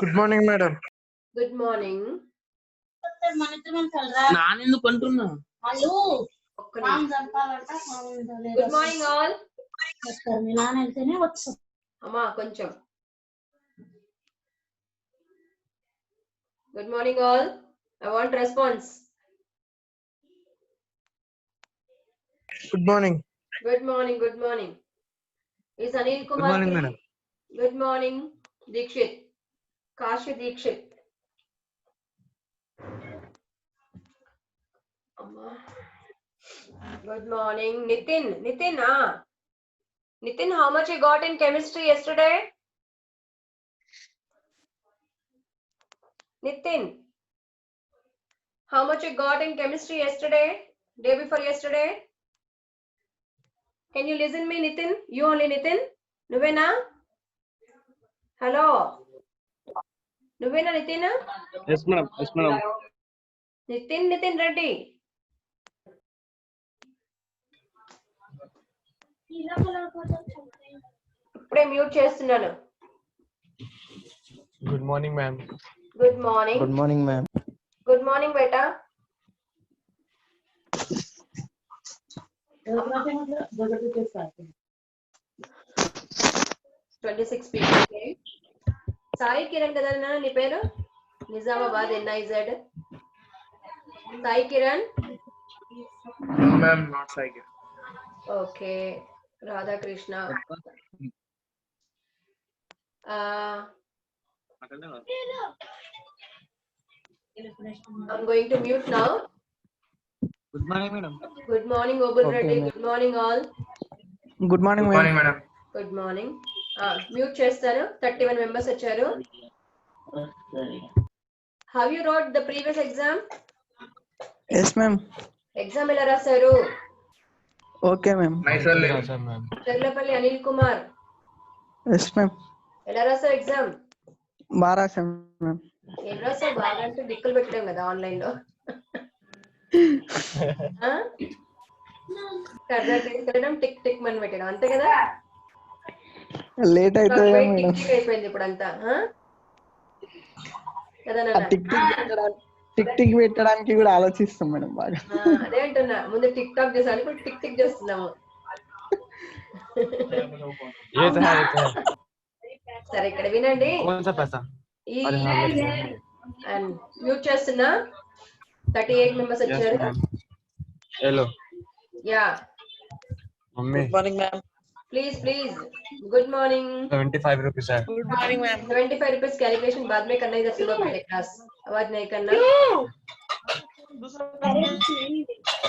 Good morning, madam. Good morning. నానెందుకు అంటున్నా ఒక్క నిమిషం. Good morning all. అమ్మా కొంచెం. Good morning all. I want response. Good morning. Good morning. Good morning. Is Anil Kumar? Good morning, free? madam. Good morning, Dikshit. Kashi Dikshit. Amma. Good morning, Nitin. Nitin, Nitin, how much you got in chemistry yesterday? Nitin, how much you got in chemistry yesterday? Day before yesterday? Can you listen me, Nitin? You only, Nitin? Nuvena? Hello? Nuvena, Nitin? Yes madam yes madam Nitin Reddy. ఇప్పుడే mute చేస్తున్నాను. Good morning, ma'am. Good morning. Good morning, ma'am. Good morning బేటా. సాయి కిరణ్ కదా నీ పేరు? Nizamabad NIZ. Sai Kiran. No, ma'am, not Saiga. Okay. Radhakrishna. I'm going to mute now. Good morning madam Good morning, Obul Okay, Reddy. ma'am. Good morning, all. Good morning, Good morning, madam. Good morning. Mute చేస్తాను. 31 members వచ్చారు. Have you wrote the previous exam? Yes, ma'am. Exam ఎలా రాశారు? Okay, ma'am. Nice one, ma'am. Cherlapally Anil Kumar. Yes, ma'am. ఎలా రాశావు exam? Barasam, ma'am. ఏం రాసావు? బాగా అంటే దిక్కులు పెట్టడం కదా ఆన్లైన్ లో. కర్ర పెట్టడం, టిక్ టిక్ మని పెట్టడం అంతే కదా. Late అయితే టిక్ madam. టిక్ అయిపోయింది ఇప్పుడు అంతా కదా నాన్న? టిక్ టిక్ పెట్టడానికి కూడా ఆలోచిస్తాం మేడం బాగా. అదే అంటున్నా, ముందు టిక్ టాక్ చేసాను, ఇప్పుడు టిక్ టిక్ చేస్తున్నాము. సరే ఇక్కడ వినండి. ఈ అండ్ మ్యూట్ చేస్తున్నా. 38 మెంబర్స్ వచ్చారు. Hello yeah mummy Good morning, ma'am. Please please. Good morning. 75 rupees है. Good morning, ma'am. 75 rupees calculation बाद में करना, इधर सुनो पहले क्लास. आवाज नहीं करना.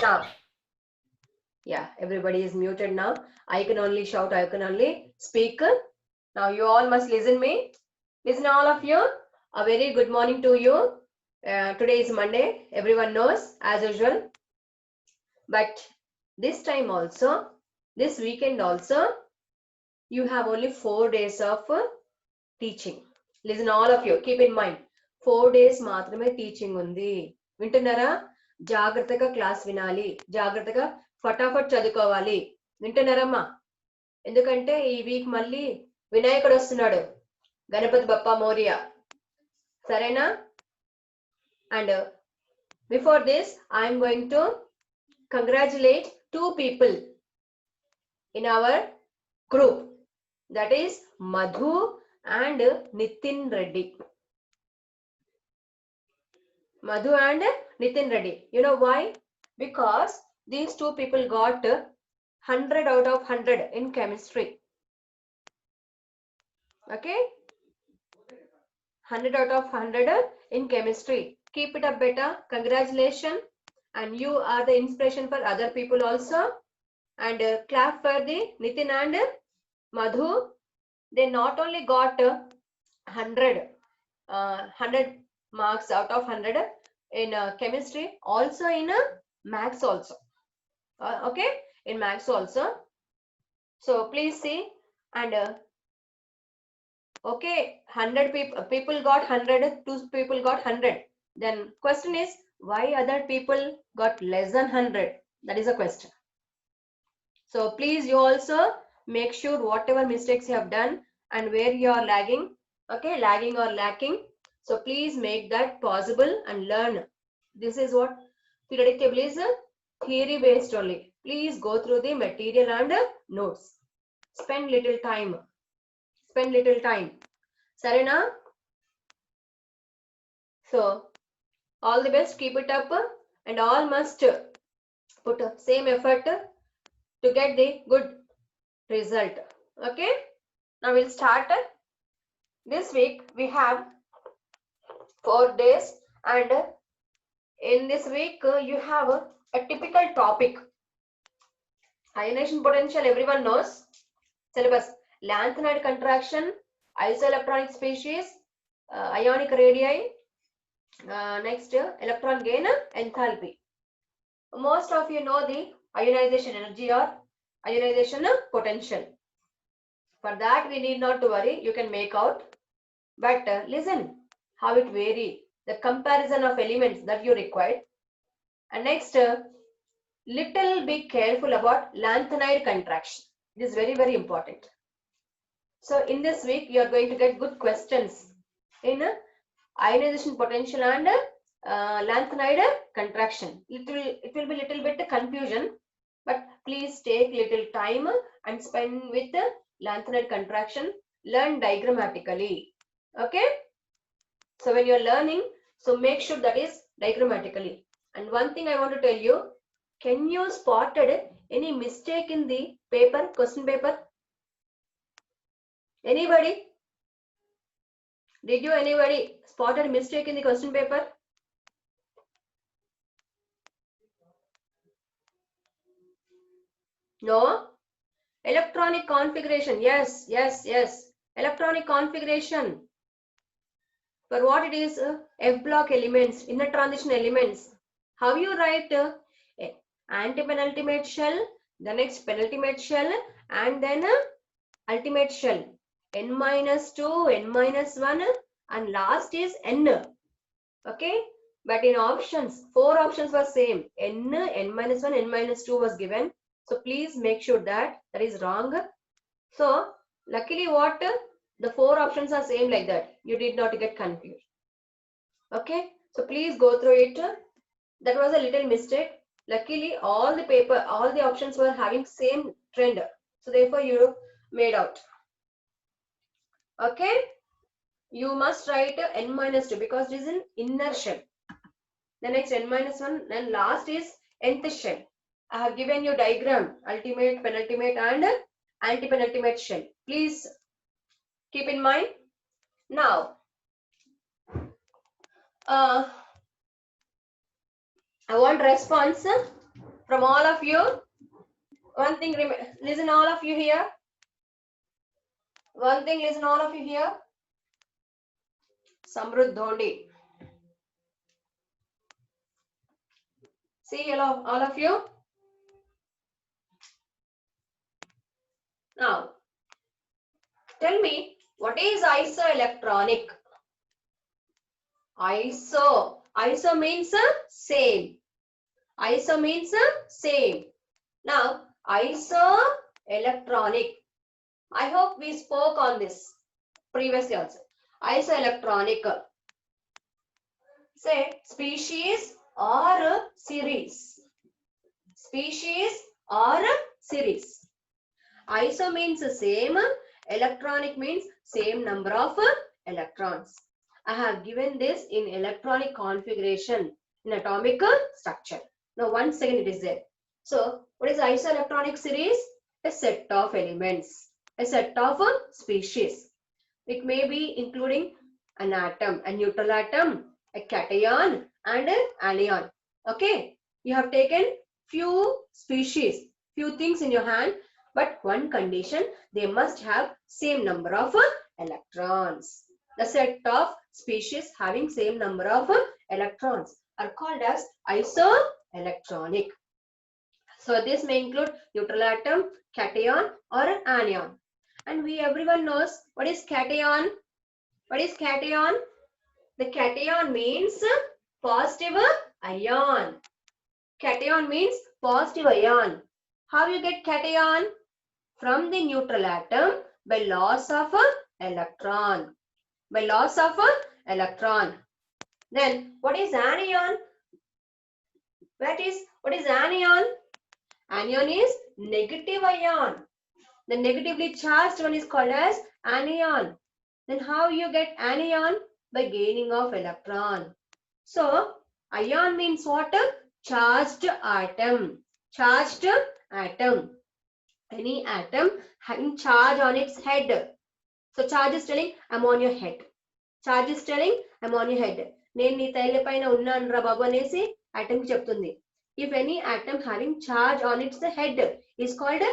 Now, yeah, everybody is muted now. I can only shout, I can only speak. Now you all must listen me. Listen all of you. A very good morning to you. Today is Monday. Everyone knows as usual. But this time also, this weekend also, you have only 4 days of teaching. Listen all of you. Keep in mind. 4 days మాత్రమే teaching ఉంది. వింటున్నారా? జాగ్రత్తగా class వినాలి, జాగ్రత్తగా ఫటాఫట్ చదువుకోవాలి. వింటున్నారమ్మా? ఎందుకంటే ఈ వీక్ మళ్ళీ వినాయకుడు వస్తున్నాడు, గణపతి బప్పా మోరియా. సరేనా? And before this I'm going to congratulate 2 people in our group, that is Madhu and Nitin Reddy. Madhu and Nitin Reddy. You know why? Because these 2 people got 100 out of 100 in chemistry. Okay, 100 out of 100 in chemistry. Keep it up, beta. Congratulations. And you are the inspiration for other people also. And clap for the Nitin and Madhu. They not only got 100 marks out of 100 in chemistry, also in maths also. Okay, in maths also. So please see. And okay, 100 people got 100, 2 people got 100. Then question is, why other people got less than 100? That is a question. So please, you also make sure whatever mistakes you have done and where you are lagging, Okay, lagging or lacking. So please make that possible and learn. This is what periodic table is, theory based only. Please go through the material and notes. Spend little time. Spend little time. Sarena? So all the best. Keep it up, and all must put same effort to get the good result. Okay. Now we'll start. This week we have 4 days, and in this week you have a typical topic. Ionization potential, everyone knows. Syllabus: lanthanide contraction, isoelectronic species, ionic radii, next electron gain, enthalpy. Most of you know the ionization energy or ionization potential. For that we need not to worry, you can make out. But listen how it vary, the comparison of elements that you require. And next, little be careful about lanthanide contraction. It is very, very important. So in this week, you are going to get good questions in ionization potential and lanthanide contraction. It will be little bit confusion, but please take little time and spend with lanthanide contraction. Learn diagrammatically. Okay. So when you are learning, so make sure that is diagrammatically. And one thing I want to tell you, can you spotted any mistake in the paper, question paper? Anybody? Did you anybody spotted mistake in the question paper? No? Electronic configuration. Yes, yes, yes. Electronic configuration. For what it is, F block elements, inner transition elements. How you write anti-penultimate shell, the next penultimate shell, and then ultimate shell. N-2, N-1, and last is N. Okay, but in options, 4 options were same. N, N-1, N-2 was given. So please make sure that is wrong. So luckily what? The 4 options are same like that. You did not get confused. Okay, so please go through it. That was a little mistake. Luckily all the paper, all the options were having same trend. So therefore you made out. Okay, you must write N-2 because this is an inner shell. The next N-1, then last is nth shell. I have given you diagram, ultimate, penultimate and anti-penultimate shell. Please keep in mind. Now, I want response from all of you. One thing, listen all of you here. One thing, listen all of you here. Samruddh Dhondi. See, hello, all of you. Now, tell me, what is isoelectronic? Iso means same. Iso means same. Now, isoelectronic. I hope we spoke on this previously also. Isoelectronic. Say species or series. Species or series. Iso means same. Electronic means same number of electrons. I have given this in electronic configuration in atomic structure. Now once again it is there. So what is isoelectronic series? A set of elements, a set of species. It may be including an atom, a neutral atom, a cation and an anion. Okay, you have taken few species, few things in your hand, but one condition, they must have same number of electrons. The set of species having same number of electrons are called as isoelectronic. So this may include neutral atom, cation or an anion. And everyone knows what is cation. What is cation? The cation means positive ion. Cation means positive ion. How you get cation? From the neutral atom by loss of electron. by loss of a electron. Then what is anion? What is anion? Anion is negative ion. The negatively charged one is called as anion. Then how you get anion? By gaining of electron. So ion means what? Charged atom. Charged atom. Any atom having charge on its head. So charge is telling I'm on your head. Charge is telling I'm on your head. నేను నీ తైలపైన ఉన్నాను రా బాబు అనేసి atom కి చెప్తుంది. If any atom having charge on its head is called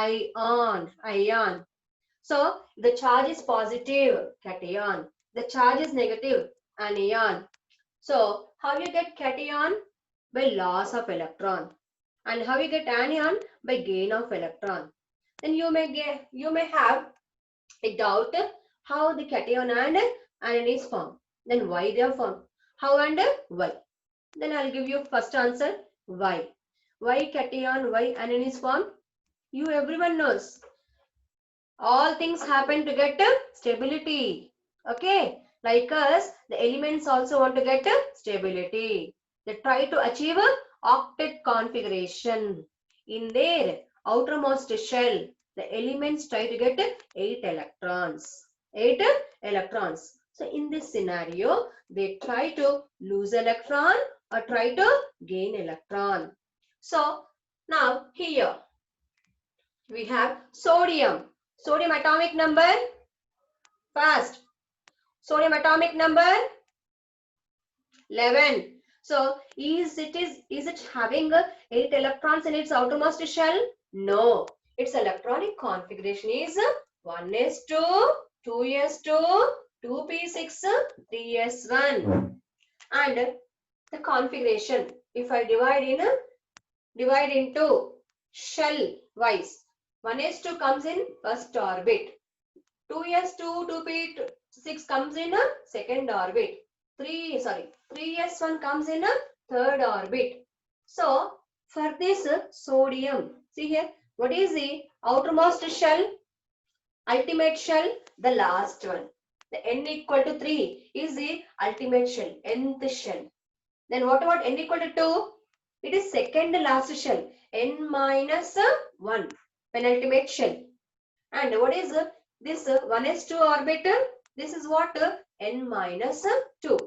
ion. Ion. So the charge is positive, cation. The charge is negative, anion. So how you get cation? By loss of electron. And how you get anion? By gain of electron. Then you may have a doubt how the cation and anion is formed. Then why they are formed? How and why? Then I'll give you first answer. Why? Why cation? Why anion is formed? You everyone knows. All things happen to get stability. Okay. Like us, the elements also want to get stability. They try to achieve a octet configuration. In their outermost shell, the elements try to get 8 electrons. 8 electrons. So in this scenario, they try to lose electron or try to gain electron. So now here we have sodium. Sodium atomic number. Fast. Sodium atomic number 11. So is it having 8 electrons in its outermost shell? No. Its electronic configuration is 1s2, 2s2, 2p6, 3s1. And the configuration, if I divide into shell wise, 1s2 comes in first orbit. 2s2, 2p6 comes in a second orbit. 3s1 comes in a third orbit. So for this sodium, see here, what is the outermost shell? Ultimate shell, the last one. The n equal to 3 is the ultimate shell, nth shell. Then what about n equal to 2? It is second last shell, n minus 1, penultimate shell. And what is this 1s2 orbit? This is what? N minus 2.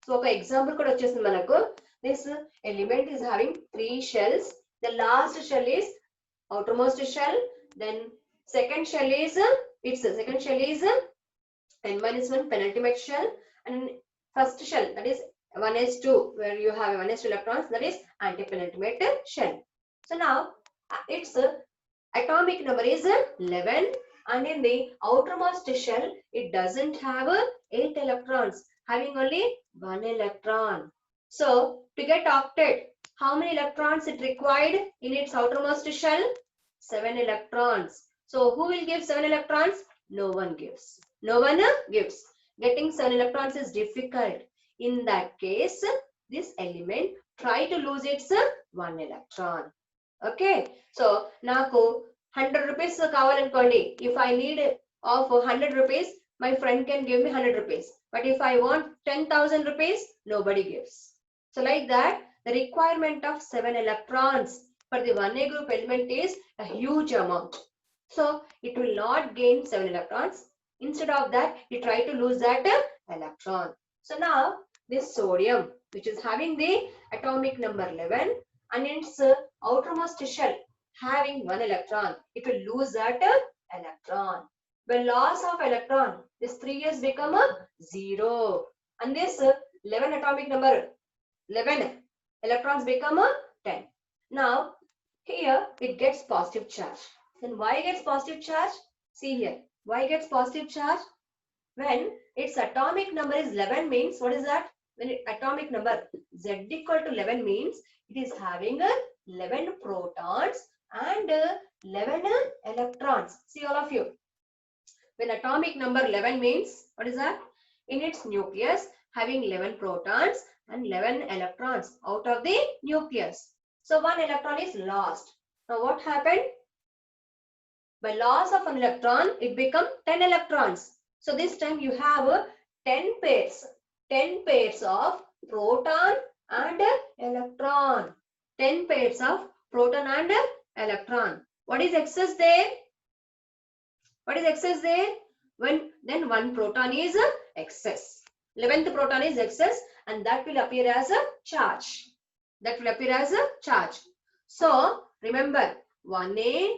So, okay, example kuda vachesindi manaku. This element is having 3 shells. The last shell is outermost shell. Then second shell is n minus 1 penultimate shell. And first shell, that is 1s2, where you have 1s2 electrons, that is antipenultimate shell. So now its atomic number is 11. And in the outermost shell, it doesn't have 8 electrons, having only 1 electron. So to get octet, how many electrons it required in its outermost shell? 7 electrons. So who will give 7 electrons? No one gives. No one gives. Getting 7 electrons is difficult. In that case, this element try to lose its 1 electron. Okay. So naku 100 rupees kavalanokondi. If I need of 100 rupees, my friend can give me 100 rupees. But if I want 10,000 rupees, nobody gives. So like that, the requirement of 7 electrons for the 1A group element is a huge amount. So it will not gain 7 electrons. Instead of that, you try to lose that electron. So now this sodium, which is having the atomic number 11 and its outermost shell having 1 electron, it will lose that electron. By loss of electron, this 3s become a 0. And this 11 atomic number, 11 electrons become a 10. Now, here it gets positive charge. Then why it gets positive charge? See here, why it gets positive charge? When its atomic number is 11 means, what is that? When atomic number Z equal to 11 means, it is having 11 protons and 11 electrons. See all of you. When atomic number 11 means, what is that? In its nucleus having 11 protons and 11 electrons out of the nucleus. So 1 electron is lost. Now what happened? By loss of an electron, it becomes 10 electrons. So this time you have 10 pairs of proton and electron. 10 pairs of proton and electron. What is excess there? What is excess there? Then one proton is excess. 11th proton is excess, and that will appear as a charge. That will appear as a charge. So remember, 1A,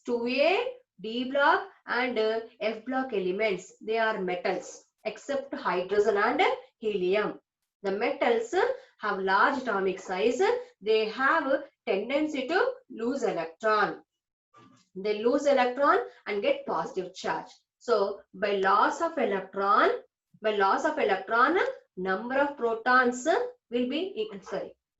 2A, D block and F block elements, they are metals except hydrogen and helium. The metals have large atomic size. They have a tendency to lose electron. They lose electron and get positive charge. So by loss of electron, number of protons will be,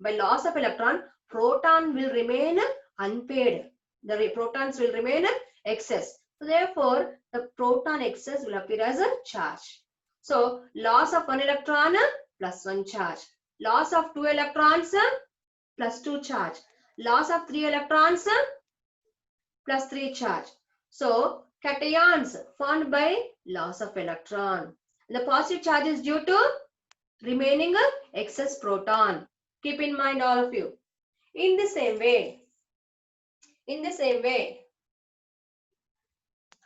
by loss of electron, proton will remain unpaired. The protons will remain excess. So therefore, the proton excess will appear as a charge. So loss of one electron plus one charge. Loss of two electrons plus two charge. Loss of three electrons plus 3 charge. So cations formed by loss of electron. The positive charge is due to remaining excess proton. Keep in mind, all of you. In the same way,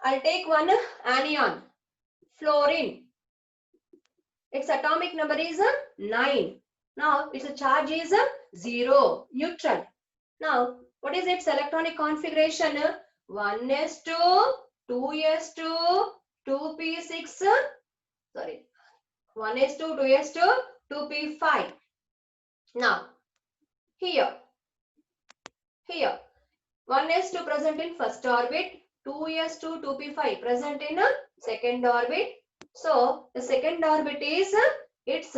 I'll take one anion, fluorine. Its atomic number is 9. Now its charge is 0, neutral. Now what is its electronic configuration? 1s2, 2s2, 2p6, sorry, 1s2, 2s2, 2p5. Now here 1s2 present in first orbit, 2s2, 2p5 present in second orbit. So the second orbit is its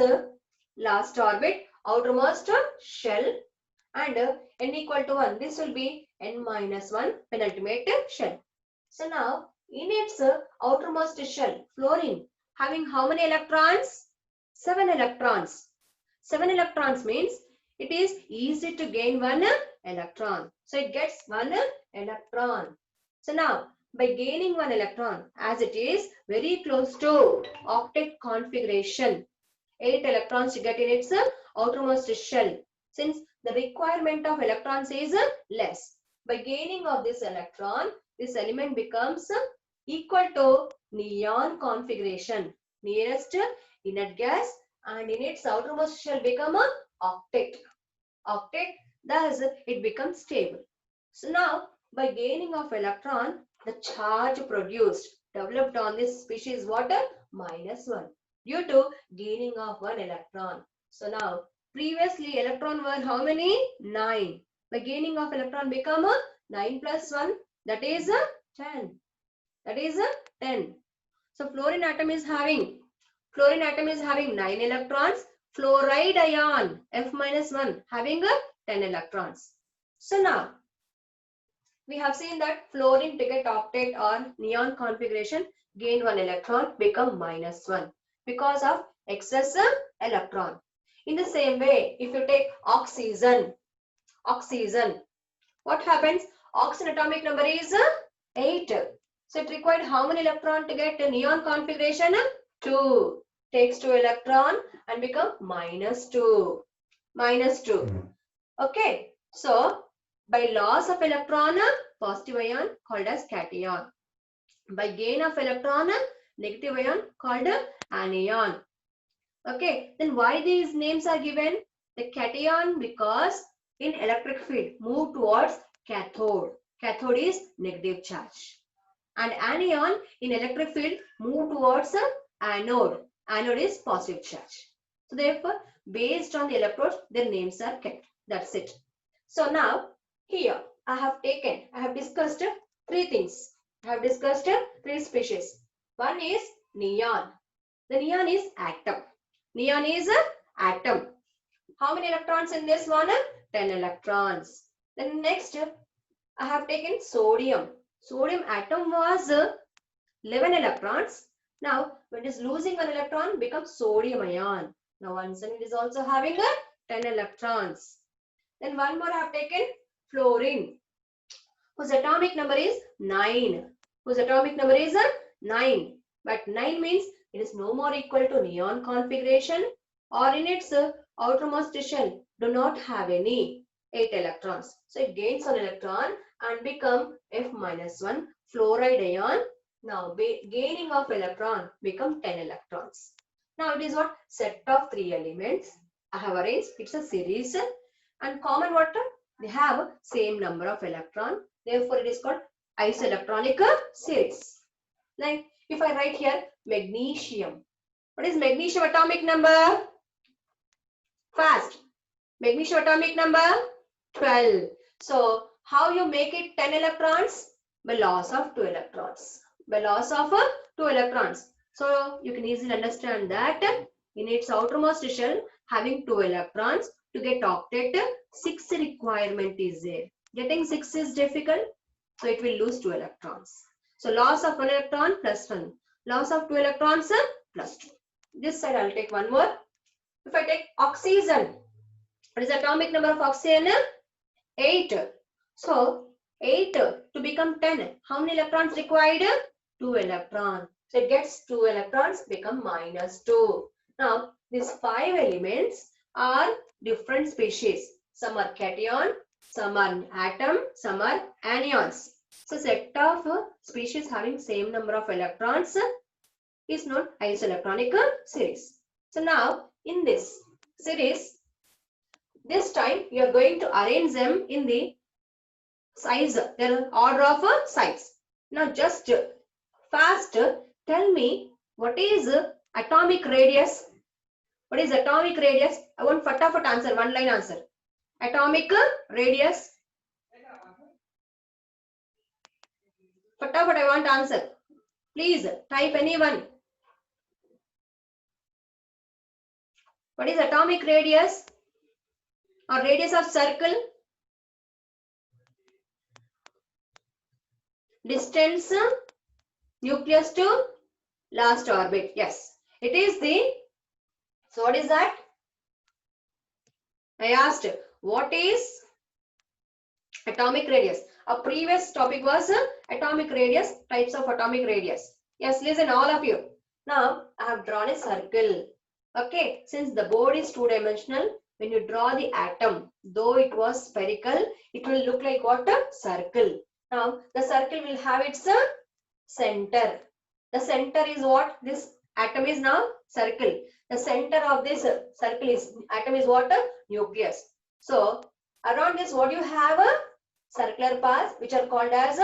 last orbit, outermost shell, and n equal to 1. This will be n minus 1 penultimate shell. So now in its outermost shell, fluorine having how many electrons? 7 electrons. 7 electrons means it is easy to gain one electron. So it gets one electron. So now by gaining one electron, as it is very close to octet configuration, 8 electrons to get in its outermost shell. Since the requirement of electrons is less, by gaining of this electron, this element becomes equal to neon configuration, nearest inert gas, and in its outermost shell become a octet. Thus it becomes stable. So now by gaining of electron, the charge produced developed on this species what? -1 due to gaining of one electron. So now previously electron were how many? 9. By gaining of electron become 9 plus 1, that is 10. That is 10. So fluorine atom is having 9 electrons. Fluoride ion F-1 having 10 electrons. So now we have seen that fluorine to get octet or neon configuration gain 1 electron, become -1 because of excess electron. In the same way, if you take oxygen, what happens? Oxygen atomic number is 8. So it required how many electron to get a neon configuration? 2. Takes 2 electron and become -2. Okay. So by loss of electron, positive ion called as cation. By gain of electron, negative ion called anion. Okay, then why these names are given? The cation because in electric field move towards cathode. Cathode is negative charge. And anion in electric field move towards anode. Anode is positive charge. So therefore, based on the electrodes, their names are kept. That's it. So now here I have discussed 3 things. I have discussed 3 species. One is neon. The neon is atom. Neon is atom. How many electrons in this one? 10 electrons. Then next I have taken sodium. Sodium atom was 11 electrons. Now when it is losing 1 electron, becomes sodium ion. Now once it is also having 10 electrons. Then one more I have taken fluorine, whose atomic number is 9. Whose atomic number is 9. But 9 means it is no more equal to neon configuration, or in its outermost shell do not have any 8 electrons. So it gains an electron and become F-1 fluoride ion. Now gaining of electron become 10 electrons. Now it is what? Set of 3 elements. I have arranged, it's a series, and common what? They have same number of electron. Therefore it is called isoelectronic series. Like if I write here magnesium. What is magnesium atomic number? Fast. Magnesium atomic number 12. So how you make it 10 electrons? By loss of 2 electrons. By loss of 2 electrons. So you can easily understand that in its outermost shell having 2 electrons, to get octet 6 requirement is there. Getting 6 is difficult, so it will lose 2 electrons. So loss of 1 electron plus 1. Loss of 2 electrons plus 2. This side I'll take one more. If I take oxygen, what is the atomic number of oxygen? 8. So 8 to become 10. How many electrons required? 2 electrons. So it gets 2 electrons, become -2. Now these 5 elements are different species. Some are cation, some are atom, some are anions. So set of species having same number of electrons is known isoelectronic series. So now in this series, this time you are going to arrange them in the size, their order of size. Now just fast tell me what is atomic radius? What is atomic radius? I want fatafat answer, one line answer. Atomic radius. Fatafat I want answer. Please type anyone. What is atomic radius? Or radius of circle? Distance nucleus to last orbit. Yes, it is the. So what is that? I asked what is atomic radius. Our previous topic was atomic radius, types of atomic radius. Yes, listen all of you. Now I have drawn a circle. Okay, since the board is two-dimensional, when you draw the atom, though it was spherical, it will look like what? A circle. Now the circle will have its center. The center is what? This atom is now circle. The center of this circle is atom is what? Nucleus. So around this what you have? Circular paths which are called as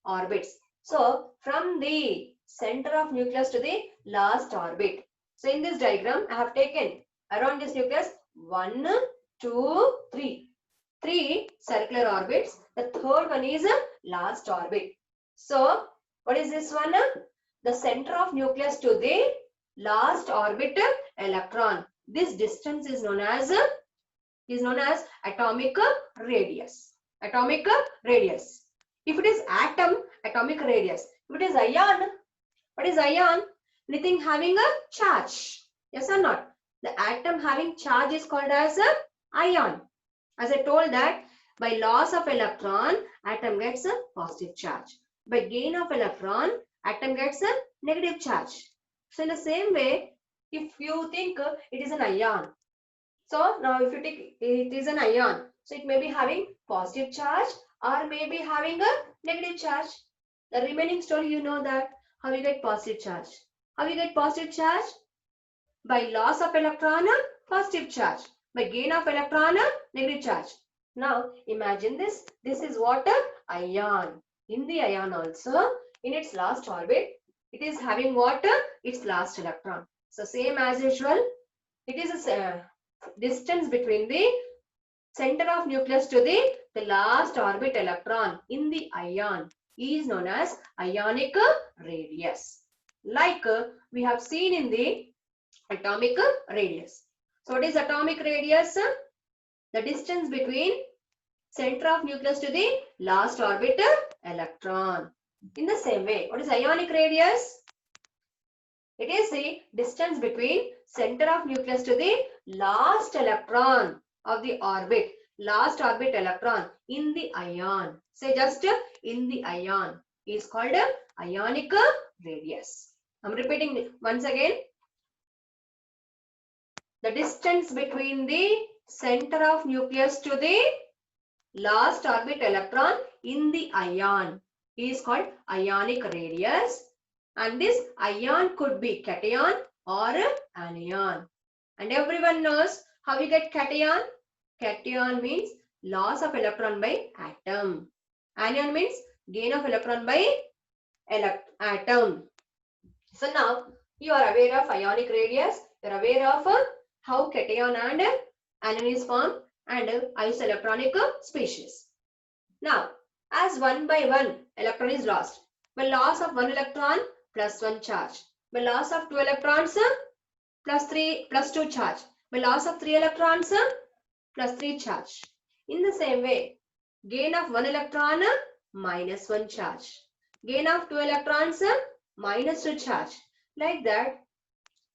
orbits. So from the center of nucleus to the last orbit. So in this diagram I have taken around this nucleus 1, 2, 3. 3 circular orbits. The third one is last orbit. So what is this one? The center of nucleus to the last orbit electron. This distance is known as atomic radius. Atomic radius. If it is atom, atomic radius. If it is ion, what is ion? Anything having a charge. Yes or not? The atom having charge is called as a ion. As I told that by loss of electron, atom gets a positive charge. By gain of electron, atom gets a negative charge. So in the same way, if you think it is an ion. So now if you take it is an ion, so it may be having positive charge or may be having a negative charge. The remaining story you know that how you get positive charge. How you get positive charge? By loss of electron, positive charge. By gain of electron, negative charge. Now imagine this. This is what? Ion. In the ion also, in its last orbit, it is having what? Its last electron. So same as usual, it is a distance between the center of nucleus to the last orbit electron in the ion is known as ionic radius. Like we have seen in the atomic radius. So what is atomic radius? The distance between center of nucleus to the last orbit electron. In the same way, what is ionic radius? It is the distance between center of nucleus to the last electron of the orbit. Last orbit electron in the ion. Say just in the ion is called ionic radius. I'm repeating once again. The distance between the center of nucleus to the last orbit electron in the ion is called ionic radius, and this ion could be cation or anion. And everyone knows how you get cation. Cation means loss of electron by atom. Anion means gain of electron by atom. So now you are aware of ionic radius, you are aware of how cation and anion is formed and isoelectronic species. Now, as one by one electron is lost, by loss of one electron plus one charge, by loss of two electrons plus two charge, by loss of three electrons plus three charge. In the same way, gain of one electron minus one charge, gain of two electrons minus two charge. Like that,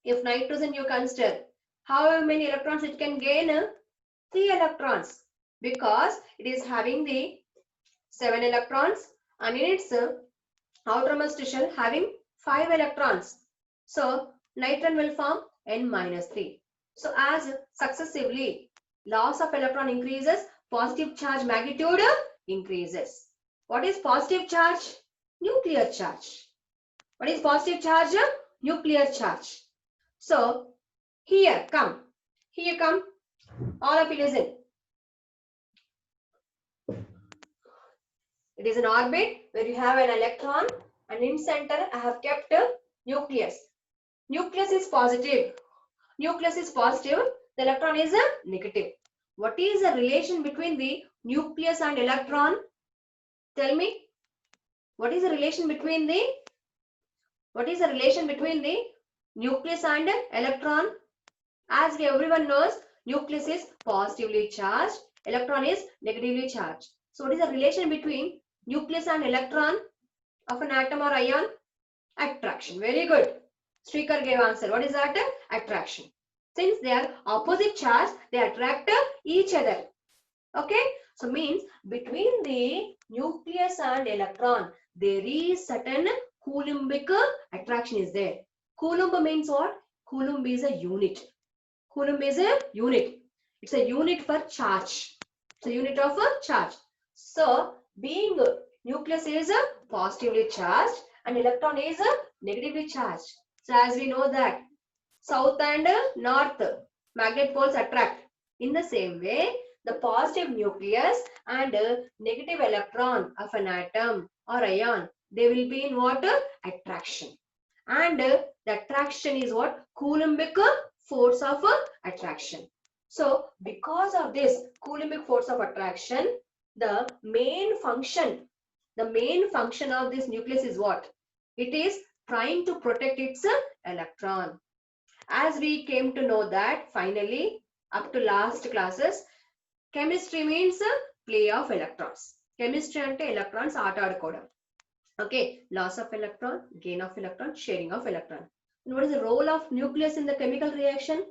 if nitrogen you consider, how many electrons it can gain? 3 electrons, because it is having the 7 electrons and in its outermost shell having 5 electrons. So nitron will form N-3. So as successively loss of electron increases, positive charge magnitude increases. What is positive charge? Nuclear charge. What is positive charge? Nuclear charge. So here come, all of you listen. It is an orbit where you have an electron, and in center I have kept a nucleus. Nucleus is positive. Nucleus is positive. The electron is a negative. What is the relation between the nucleus and electron? Tell me. What is the relation between the nucleus and electron? As everyone knows, nucleus is positively charged, electron is negatively charged. So what is the relation between nucleus and electron of an atom or ion? Attraction. Very good. Srikar gave answer. What is that? Attraction. Since they are opposite charge, they attract each other. Okay. So means between the nucleus and electron, there is certain Coulombic attraction is there. Coulomb means what? Coulomb is a unit. Coulomb is a unit. It's a unit for charge. It's a unit of a charge. So being nucleus is positively charged and electron is negatively charged. So as we know that south and north magnet poles attract. In the same way, the positive nucleus and negative electron of an atom or ion, they will be in what? Attraction. And the attraction is what? Coulombic force of attraction. So because of this Coulombic force of attraction, the main function of this nucleus is what? It is trying to protect its electron. As we came to know that finally, up to last classes, chemistry means play of electrons. Chemistry ante electrons aata aadukodam. Okay, loss of electron, gain of electron, sharing of electron. And what is the role of nucleus in the chemical reaction?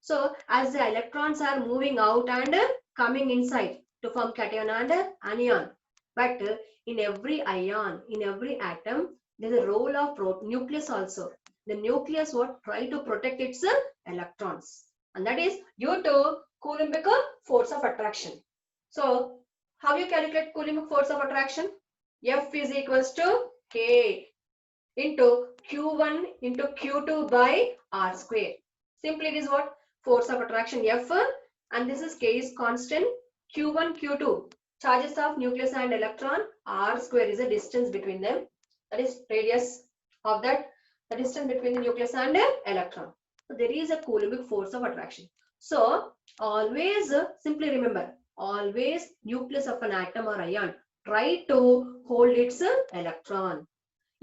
So as the electrons are moving out and coming inside to form cation and anion, but in every ion, in every atom, there is a role of nucleus also. The nucleus what? Try to protect its electrons, and that is due to Coulombic force of attraction. So how you calculate Coulombic force of attraction? F is equals to K into Q1 into Q2 by R square. Simply it is what? Force of attraction F, and this is K is constant. Q1, Q2, charges of nucleus and electron. R square is the distance between them. That is radius of that, the distance between the nucleus and electron. So there is a Coulombic force of attraction. So always simply remember, always nucleus of an atom or ion try to hold its electron.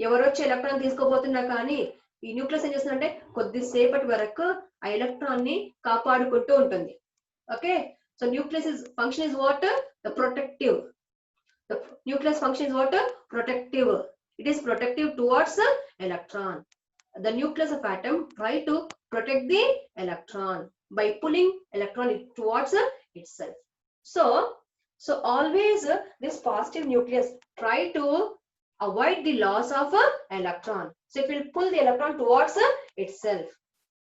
ఎవరు వచ్చి electron తీసుకోబోతున్నా కానీ ఈ nucleus ఏం చేస్తుందంటే కొద్దిసేపటి వరకు ఆ electron ని కాపాడుకుంటూ ఉంటుంది. Okay, so nucleus function is what? The protective. The nucleus function is what? Protective. It is protective towards electron. The nucleus of atom try to protect the electron by pulling electron towards itself. So always this positive nucleus try to avoid the loss of an electron. So it will pull the electron towards itself.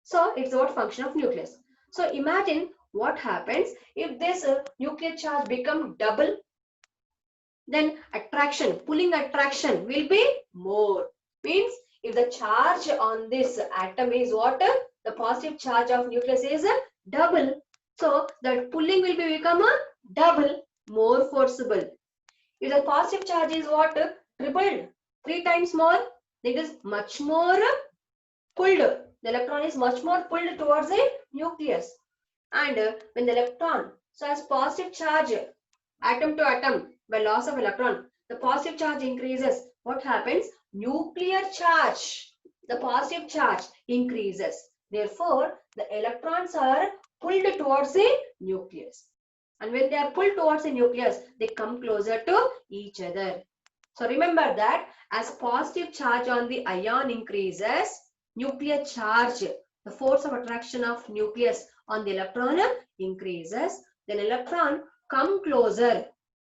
So it's what function of nucleus. So imagine what happens if this nuclear charge become double, then attraction, pulling attraction will be more. Means if the charge on this atom is what? The positive charge of nucleus is double. So the pulling will be become a double, more forcible. If the positive charge is what? Tripled, 3 times more, it is much more pulled. The electron is much more pulled towards a nucleus. And when the electron, so as positive charge, atom to atom, by loss of electron, the positive charge increases. What happens? Nuclear charge, the positive charge increases. Therefore, the electrons are pulled towards a nucleus. And when they are pulled towards a nucleus, they come closer to each other. So remember that as positive charge on the ion increases, nuclear charge, the force of attraction of nucleus on the electron increases, then electron come closer.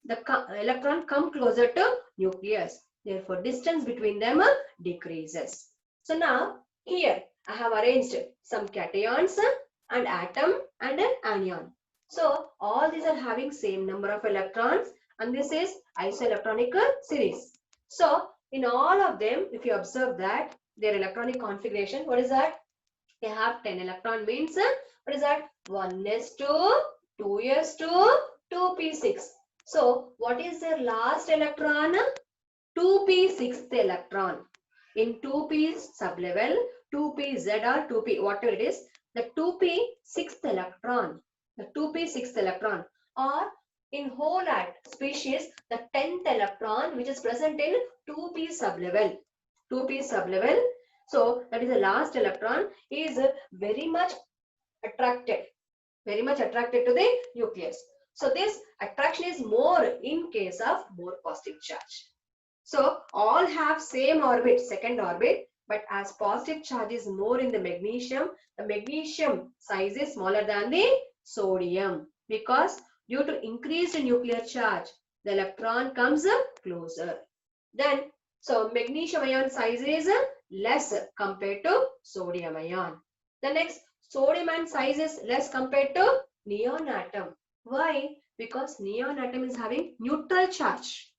The electron come closer to nucleus. Therefore, distance between them decreases. So now here I have arranged some cations and atom and an anion. So all these are having same number of electrons, and this is isoelectronic series. So in all of them, if you observe that their electronic configuration, what is that? They have 10 electron, means what is that? 1s2, 2s2, 2p6. So what is their last electron? 2p sixth electron. In 2p sublevel, 2pz or 2p, whatever it is, the 2p sixth electron, the 2p sixth electron, or in whole species, the 10th electron which is present in 2p sublevel. 2p sublevel. So that is the last electron is very much attracted to the nucleus. So this attraction is more in case of more positive charge. So all have same orbit, second orbit, but as positive charge is more in the magnesium size is smaller than the sodium, because due to increased nuclear charge, the electron comes closer. Then, so magnesium ion size is less compared to sodium ion. The next, sodium ion size is less compared to neon atom. Why? Because neon atom is having neutral charge.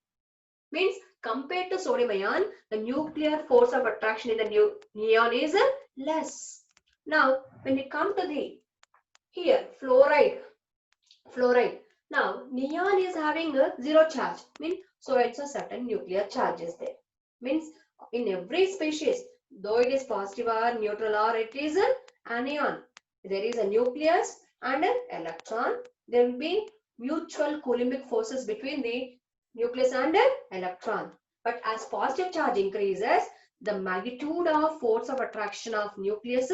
Means compared to sodium ion, the nuclear force of attraction in the neon is less. Now, when we come to the here fluoride. Now, neon is having a zero charge. Means so it's a certain nuclear charge is there. Means in every species, though it is positive or neutral or it is an anion, there is a nucleus and an electron. There will be mutual Coulombic forces between the nucleus and an electron. But as positive charge increases, the magnitude of force of attraction of nucleus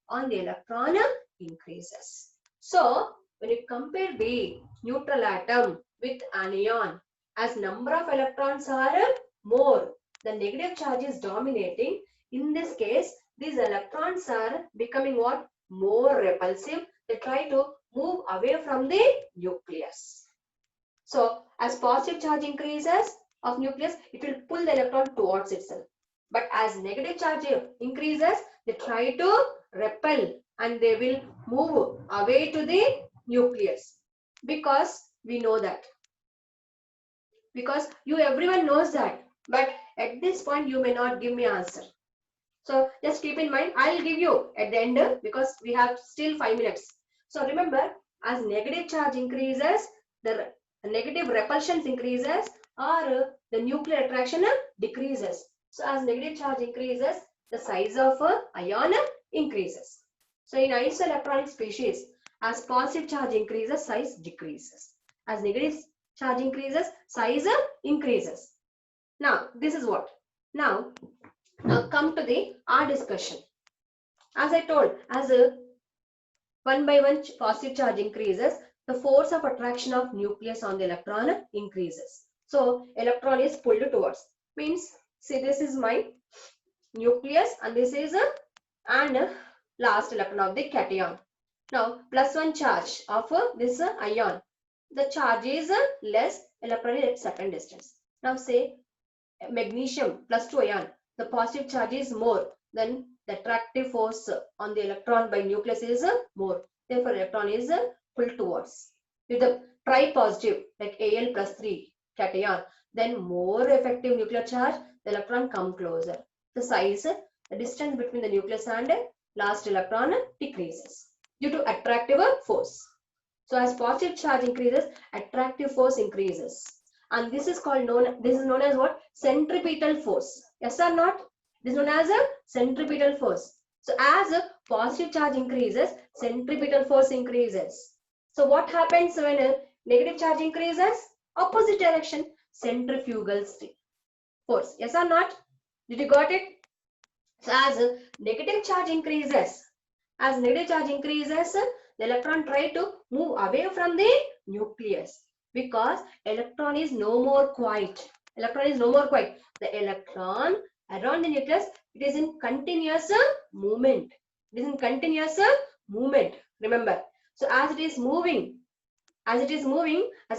on the electron increases. So when you compare the neutral atom with anion, as number of electrons are more, the negative charge is dominating. In this case, these electrons are becoming what? More repulsive. They try to move away from the nucleus. So as positive charge increases of nucleus, it will pull the electron towards itself. But as negative charge increases, they try to repel and they will move away to the nucleus. Because we know that. Because everyone knows that. But at this point, you may not give me answer. So just keep in mind, I'll give you at the end because we have still 5 minutes. So remember, as negative charge increases, the negative repulsions increases or the nuclear attraction decreases. So as negative charge increases, the size of ion increases. So in isoelectronic species, as positive charge increases, size decreases. As negative charge increases, size increases. Now this is what. Now come to our discussion. As I told, as one by one positive charge increases, the force of attraction of nucleus on the electron increases. So electron is pulled towards. Means, see, this is my nucleus and this is and last electron of the cation. Now +1 charge of this ion. The charge is less, electron is at certain distance. Now say magnesium +2 ion, the positive charge is more, then the attractive force on the electron by nucleus is more. Therefore, electron is pulled towards. With the tri-positive, like Al +3 cation, then more effective nuclear charge, the electron come closer. The size, the distance between the nucleus and last electron decreases due to attractive force. So as positive charge increases, attractive force increases. And this is known as what? Centripetal force. Yes or not? This is known as a centripetal force. So as a positive charge increases, centripetal force increases. So what happens when a negative charge increases? Opposite direction, centrifugal force. Yes or not? Did you got it? So as a negative charge increases, the electron try to move away from the nucleus because electron is no more quiet. The electron around the nucleus, it is in continuous movement. Remember. So as it is moving, as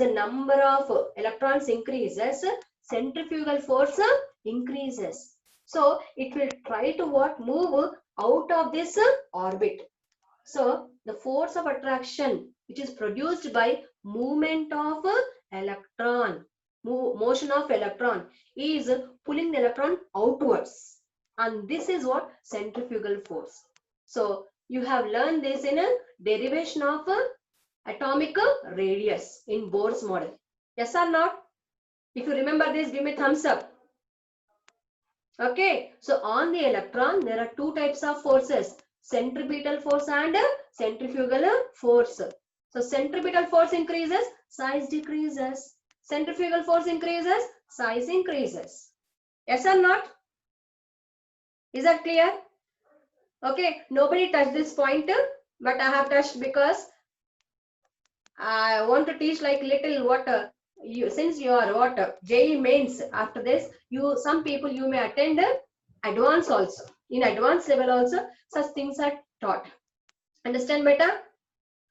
the number of electrons increases, centrifugal force increases. So it will try to move out of this orbit. So the force of attraction, which is produced by movement of electron, motion of electron, is pulling the electron outwards. And this is what? Centrifugal force. So you have learned this in a derivation of atomic radius in Bohr's model. Yes or not? If you remember this, give me thumbs up. Okay, so on the electron, there are two types of forces, centripetal force and centrifugal force. So centripetal force increases, size decreases. Centrifugal force increases, size increases. Yes or not? Is that clear? Okay, nobody touched this point, but I have touched because I want to teach like little what since you are what JEE mains. After this, some people you may attend advanced also. In advanced level also, such things are taught. Understand better?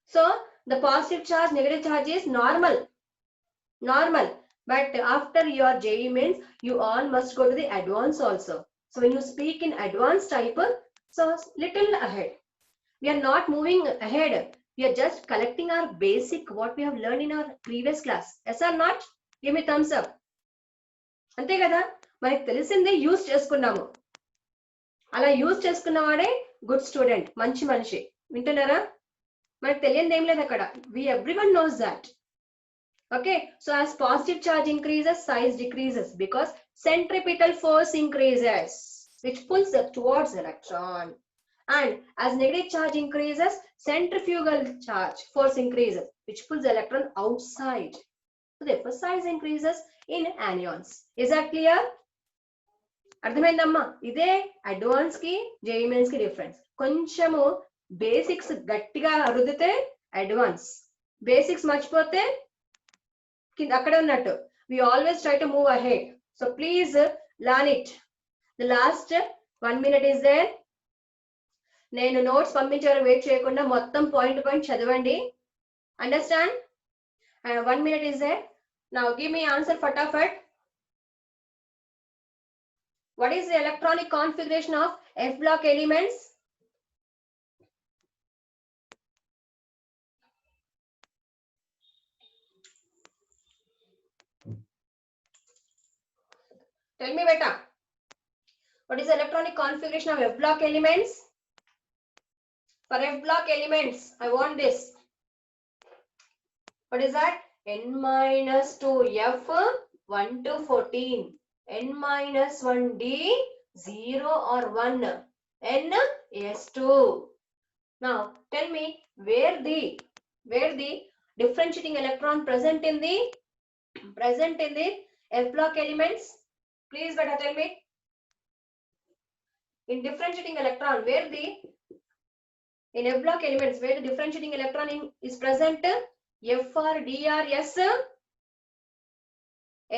So the positive charge, negative charge is normal. But after your JEE mains, you all must go to the advanced also. So when you speak in advanced type, so little ahead. We are not moving ahead. We are just collecting our basic, what we have learned in our previous class. Yes or not? Give me thumbs up. అంతే కదా, మనకి తెలిసిందే use చేసుకున్నాము. అలా use చేసుకున్నవాడే good student, మంచి మనిషి. వింటున్నారా? మనకు తెలియదు ఏం లేదు అక్కడ. Everyone knows that. Okay, so as positive charge increases, size decreases because centripetal force increases, which pulls up towards electron. And as negative charge increases, centrifugal charge force increases, which pulls the electron outside. So therefore size increases in anions. Is that clear? అర్థమైందమ్మా? ఇదే advance కి JEE mains కి difference. కొంచెము basics గట్టిగా రుద్దితే advance, basics మర్చిపోతే కింద అక్కడే ఉన్నట్టు. We always try to move ahead. So please learn it. The last 1 minute is there. నేను నోట్స్ పంపించారు, వెయిట్ చేయకుండా మొత్తం పాయింట్ చదవండి. Understand? 1 minute is there. Now give me answer fatafat. What is the electronic configuration of F block elements? Tell me beta. What is the electronic configuration of F block elements? For F block elements, I want this. What is that? N-2F 1 to 14. N-1D 0 or 1. N S2. Now tell me where the differentiating electron present in the F block elements. Please better tell me. In differentiating electron, in F block elements, where the differentiating electron is present, F or D or S,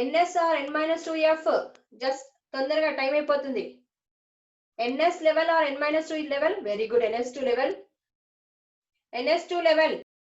NS or N-2F, just తొందరగా time అయిపోతుంది. NS level or N-2 level, very good. NS2 level